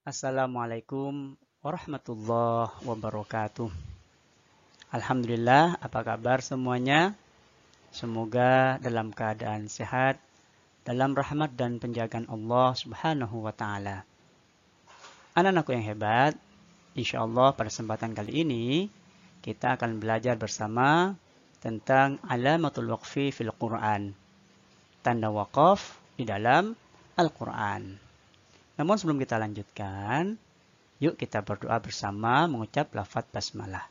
Assalamualaikum warahmatullahi wabarakatuh. Alhamdulillah, apa kabar semuanya? Semoga dalam keadaan sehat, dalam rahmat dan penjagaan Allah Subhanahu wa Ta'ala. Anak-anakku yang hebat, insya Allah pada kesempatan kali ini kita akan belajar bersama tentang alamatul waqfi fil Quran, tanda wakaf di dalam Al-Quran. Namun sebelum kita lanjutkan, yuk kita berdoa bersama mengucap lafaz basmalah.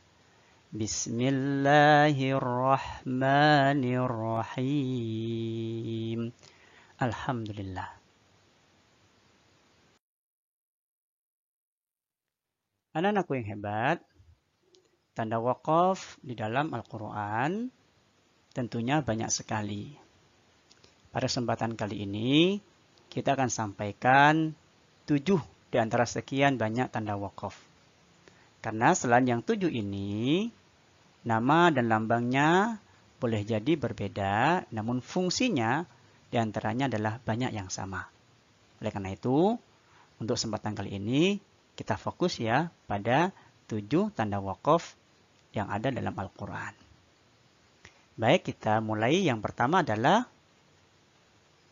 Bismillahirrahmanirrahim. Alhamdulillah. Anak-anakku yang hebat, tanda wakaf di dalam Al-Quran tentunya banyak sekali. Pada kesempatan kali ini, kita akan sampaikan 7 di antara sekian banyak tanda wakaf. Karena selain yang 7 ini, nama dan lambangnya boleh jadi berbeda, namun fungsinya di antaranya adalah banyak yang sama. Oleh karena itu, untuk kesempatan kali ini, kita fokus ya pada 7 tanda wakaf yang ada dalam Al-Quran. Baik, kita mulai. Yang pertama adalah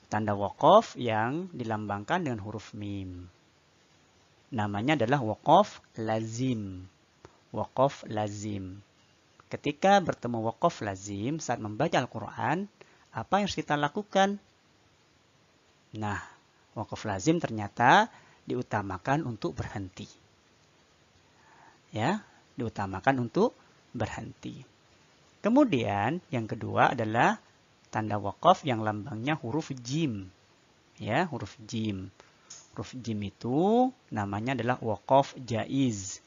tanda wakaf yang dilambangkan dengan huruf mim. Namanya adalah wakaf lazim. Wakaf lazim. Ketika bertemu wakaf lazim saat membaca Al-Quran, apa yang harus kita lakukan? Nah, wakaf lazim ternyata diutamakan untuk berhenti. Ya, diutamakan untuk berhenti. Kemudian yang kedua adalah tanda wakaf yang lambangnya huruf jim. Ya, huruf jim. Huruf jim itu namanya adalah wakaf jaiz.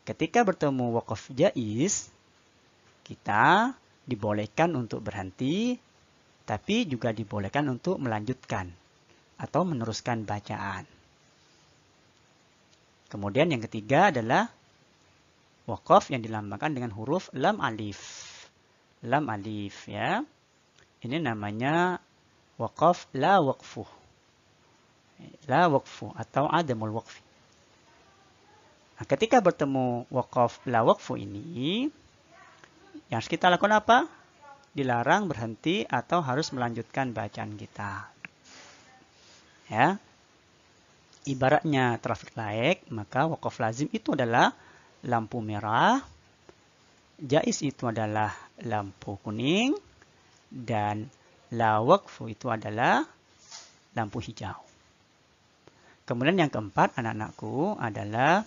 Ketika bertemu wakaf jaiz, kita dibolehkan untuk berhenti, tapi juga dibolehkan untuk melanjutkan atau meneruskan bacaan. Kemudian yang ketiga adalah wakaf yang dilambangkan dengan huruf lam alif. Lam alif ya. Ini namanya wakaf la waqfu. La waqfu atau adamul waqfi. Nah, ketika bertemu wakaf la waqfu ini, yang harus kita lakukan apa? Dilarang berhenti atau harus melanjutkan bacaan kita. Ya. Ibaratnya traffic light, maka wakaf lazim itu adalah lampu merah. Jaiz itu adalah lampu kuning, dan la waqfu itu adalah lampu hijau. Kemudian yang keempat, anak-anakku, adalah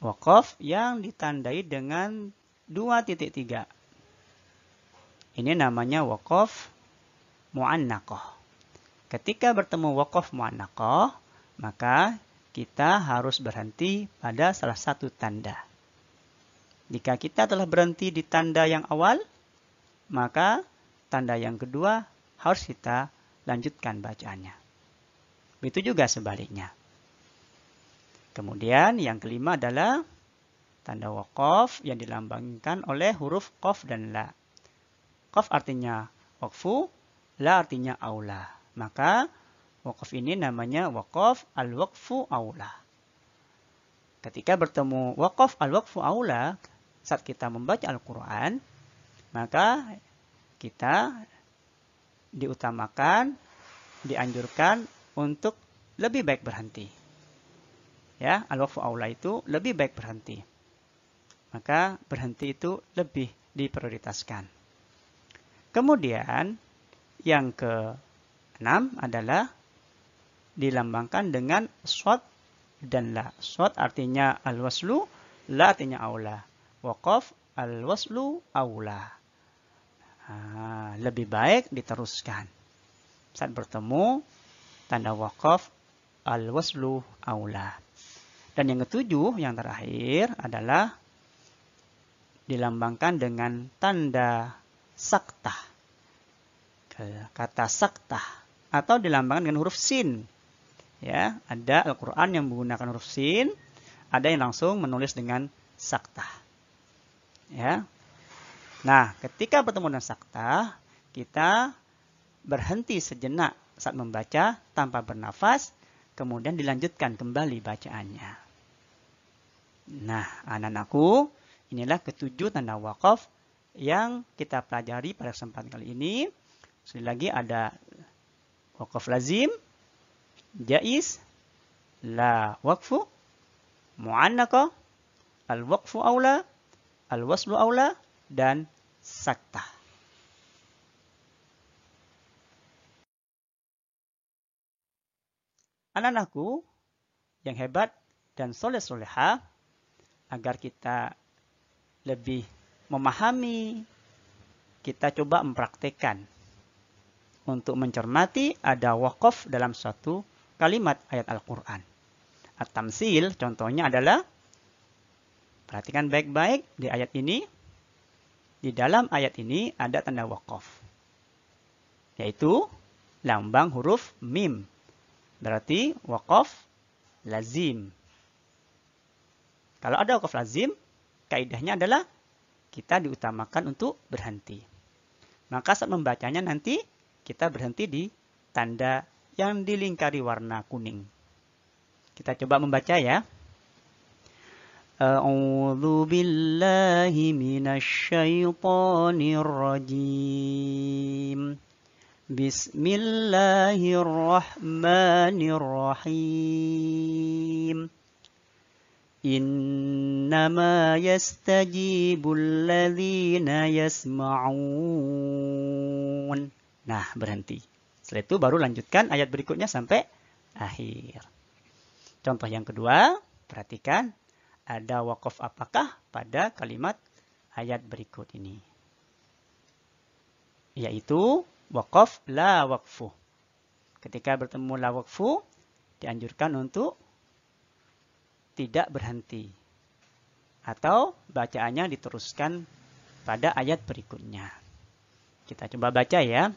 wakaf yang ditandai dengan 2.3. Ini namanya wakaf mu'annaqah. Ketika bertemu wakaf mu'annaqah, maka kita harus berhenti pada salah satu tanda. Jika kita telah berhenti di tanda yang awal, maka tanda yang kedua harus kita lanjutkan bacaannya. Begitu juga sebaliknya. Kemudian yang kelima adalah tanda wakaf yang dilambangkan oleh huruf qaf dan la. Qaf artinya waqfu, la artinya aula. Maka wakaf ini namanya wakaf al-waqfu aula. Ketika bertemu wakaf al-waqfu aula, saat kita membaca Al-Quran, maka kita diutamakan, dianjurkan untuk lebih baik berhenti. Ya, al-waqfu aula itu lebih baik berhenti. Maka berhenti itu lebih diprioritaskan. Kemudian yang ke-6 adalah dilambangkan dengan shad dan la. Shad artinya al-waslu, la artinya aula. Wakaf al-waslu aula. Lebih baik diteruskan. Saat bertemu tanda wakaf al-waslu aula. Dan yang ketujuh, yang terakhir adalah dilambangkan dengan tanda saktah. Kata saktah atau dilambangkan dengan huruf sin. Ya, ada Al-Quran yang menggunakan huruf sin, ada yang langsung menulis dengan saktah. Ya. Nah, ketika bertemu dengan saktah, kita berhenti sejenak saat membaca tanpa bernafas kemudian dilanjutkan kembali bacaannya. Nah, anak-anakku, inilah ketujuh tanda wakaf yang kita pelajari pada kesempatan kali ini. Sekali lagi ada wakaf lazim, jaiz, la waqfu, mu'annaqah, al-waqfu aula, al-waslu aula, dan saktah. Anak-anakku yang hebat dan soleh-solehah, agar kita lebih memahami, kita coba mempraktekkan untuk mencermati ada wakaf dalam suatu kalimat ayat Al-Quran. At-tamsil contohnya adalah, perhatikan baik-baik di ayat ini. Di dalam ayat ini ada tanda wakaf, yaitu lambang huruf mim. Berarti wakaf lazim. Kalau ada wakaf lazim, kaidahnya adalah kita diutamakan untuk berhenti. Maka saat membacanya nanti kita berhenti di tanda yang dilingkari warna kuning. Kita coba membaca ya. A'udzu billahi minasyaitonir rajim. Bismillahirrahmanirrahim. Innama yastajibul ladzina yasma'un. Nah, berhenti. Setelah itu baru lanjutkan ayat berikutnya sampai akhir. Contoh yang kedua, perhatikan ada wakaf apakah pada kalimat ayat berikut ini. Yaitu wakaf la waqfu. Ketika bertemu la waqfu, dianjurkan untuk tidak berhenti. Atau bacaannya diteruskan pada ayat berikutnya. Kita coba baca ya.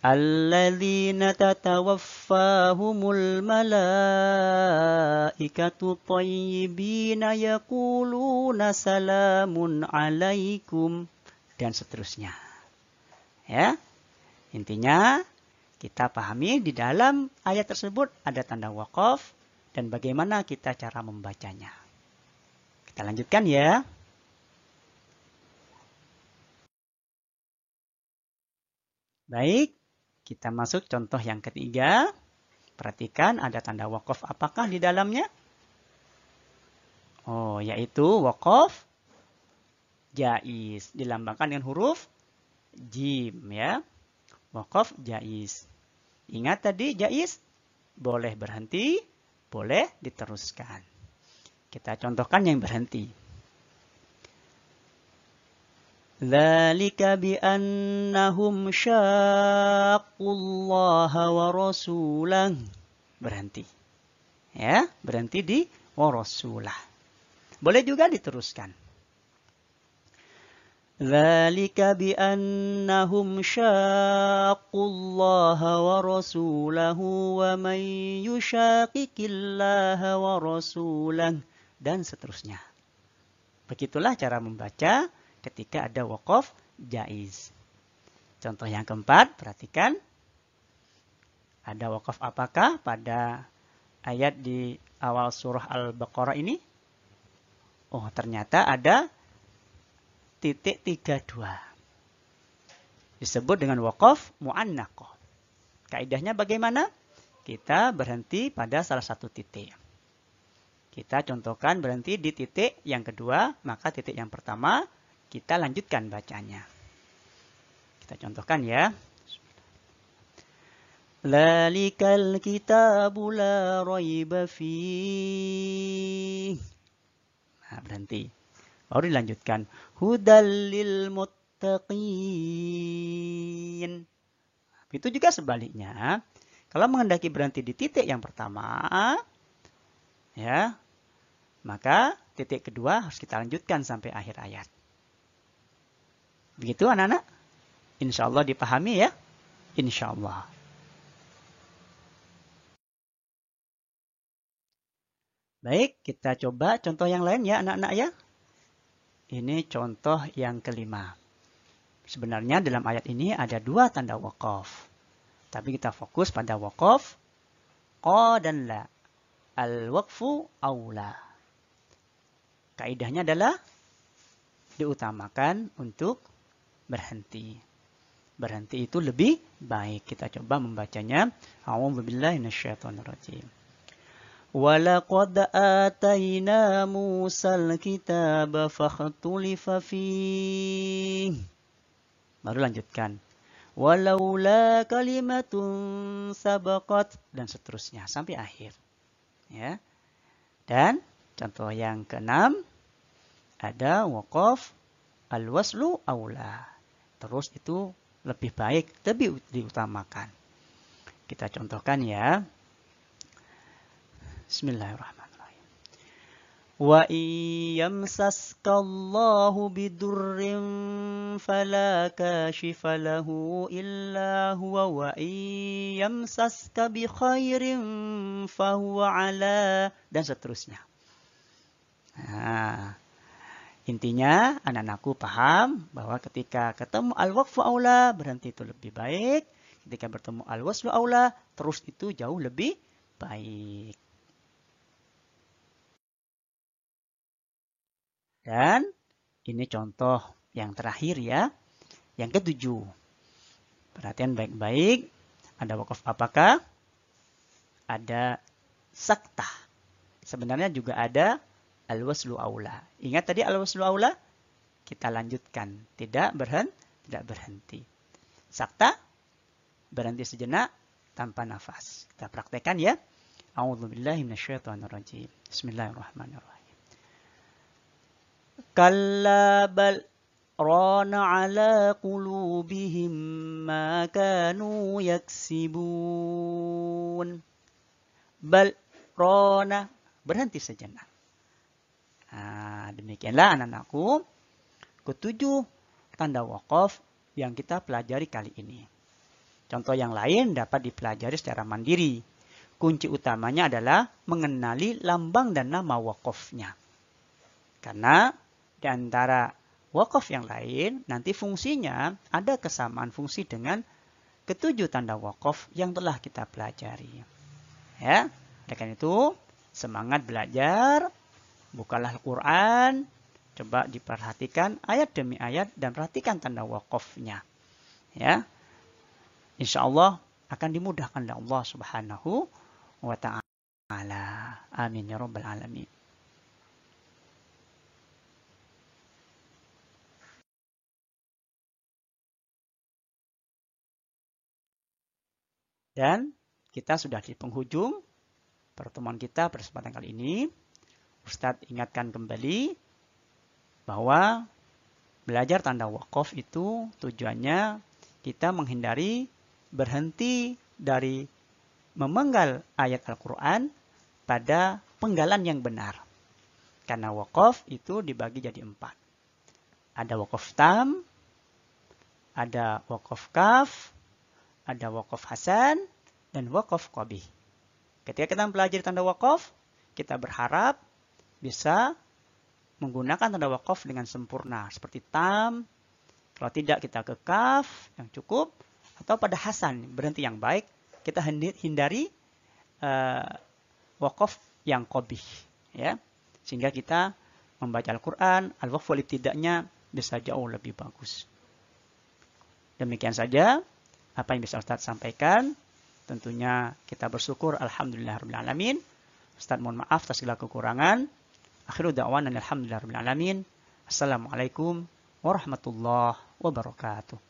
Alladzina tatawaffahumul malaikatu thayyibina yaquluna salamun alaikum. Dan seterusnya. Ya. Intinya kita pahami di dalam ayat tersebut ada tanda wakaf dan bagaimana kita cara membacanya. Kita lanjutkan ya. Baik, kita masuk contoh yang ketiga. Perhatikan ada tanda wakaf apakah di dalamnya? Oh, yaitu wakaf jaiz. Dilambangkan dengan huruf jim ya. Wakaf jaiz. Ingat tadi jaiz boleh berhenti, boleh diteruskan. Kita contohkan yang berhenti. Dzalika bi annahum syaqqullaha wa rasulah. Berhenti. Ya, berhenti di wa rasulah. Boleh juga diteruskan. Dzalika bi annahum syaqqullaha wa rasulahu wa man yushaqiqillaha wa rasulah, dan seterusnya. Begitulah cara membaca ketika ada wakaf jaiz. Contoh yang keempat, perhatikan. Ada wakaf apakah pada ayat di awal surah Al-Baqarah ini? Oh, ternyata ada titik 32. Disebut dengan wakaf mu'annaqah. Kaidahnya bagaimana? Kita berhenti pada salah satu titik. Kita contohkan berhenti di titik yang kedua, maka titik yang pertama kita lanjutkan bacanya. Kita contohkan ya. Dzalikal kitabu la raiba fihi. Nah, berhenti. Baru dilanjutkan. Hudal lil muttaqin. Itu juga sebaliknya. Kalau menghendaki berhenti di titik yang pertama, ya, maka titik kedua harus kita lanjutkan sampai akhir ayat. Begitu anak-anak? Insya Allah dipahami ya? Insya Allah. Baik, kita coba contoh yang lain ya anak-anak ya. Ini contoh yang kelima. Sebenarnya dalam ayat ini ada dua tanda wakaf. Tapi kita fokus pada waqaf qa dan la. Al-waqfu aula. Kaidahnya adalah diutamakan untuk berhenti. Berhenti itu lebih baik. Kita coba membacanya. A'udzubillahi minasyaitonirrajim. وَلَقَدْ آتَيْنَا مُوسَى الْكِتَابَ فَاخْتُلِفَ فِيهِ. Baru lanjutkan. وَلَوْلَا كَلِمَةٌ سَبَقَتْ dan seterusnya sampai akhir. Ya. Dan contoh yang keenam ada waqaf al-waslu aula. Terus itu lebih baik, lebih diutamakan. Kita contohkan ya. Bismillahirrahmanirrahim. Wa yamsaskallahu bidurrin fala kashifa lahu illa huwa wa yamsaska bi khairin fahuwa ala dan seterusnya. Nah, intinya anak-anakku paham bahwa ketika ketemu al-waqfu aula berhenti itu lebih baik. Ketika bertemu al-waslu aula terus itu jauh lebih baik. Dan ini contoh yang terakhir ya. Yang ketujuh. Perhatian baik-baik. Ada waqaf apakah? Ada saktah. Sebenarnya juga ada al-waslu aula. Ingat tadi al-waslu aula? Kita lanjutkan. Tidak berhenti. Saktah. Berhenti sejenak tanpa nafas. Kita praktekkan ya. A'udzubillahi minasyaitonirrajim. Bismillahirrahmanirrahim. Kalla bal rana ala qulubihim ma kanu yaksibun. Bal rana berhenti sejenak. Nah, demikianlah anak-anakku ketujuh tanda waqaf yang kita pelajari kali ini. Contoh yang lain dapat dipelajari secara mandiri. Kunci utamanya adalah mengenali lambang dan nama waqafnya. Karena di antara waqaf yang lain, nanti fungsinya ada kesamaan fungsi dengan ketujuh tanda waqaf yang telah kita pelajari. Ya, oleh karena itu, semangat belajar, bukalah Al-Quran, coba diperhatikan ayat demi ayat dan perhatikan tanda waqafnya. Ya, insya Allah akan dimudahkan oleh Allah Subhanahu wa Ta'ala. Amin ya Rabbal Alamin. Dan kita sudah di penghujung pertemuan kita pada kesempatan kali ini. Ustadz ingatkan kembali bahwa belajar tanda waqaf itu tujuannya kita menghindari berhenti dari memenggal ayat Al-Quran pada penggalan yang benar. Karena waqaf itu dibagi jadi 4. Ada waqaf tam, ada waqaf kaf, ada waqaf hasan, dan waqaf qabih. Ketika kita mempelajari tanda waqaf, kita berharap bisa menggunakan tanda waqaf dengan sempurna. Seperti tam, kalau tidak kita ke kaf yang cukup, atau pada hasan, berhenti yang baik, kita hindari waqaf yang qabih. Ya. Sehingga kita membaca Al-Quran, al-waqf wal-ibtida'nya bisa jauh lebih bagus. Demikian saja apa yang bisa Ustadz sampaikan. Tentunya kita bersyukur alhamdulillahirrahmanirrahim. Ustadz mohon maaf atas segala kekurangan. Akhiru da'wana alhamdulillahirrahmanirrahim. Assalamualaikum warahmatullahi wabarakatuh.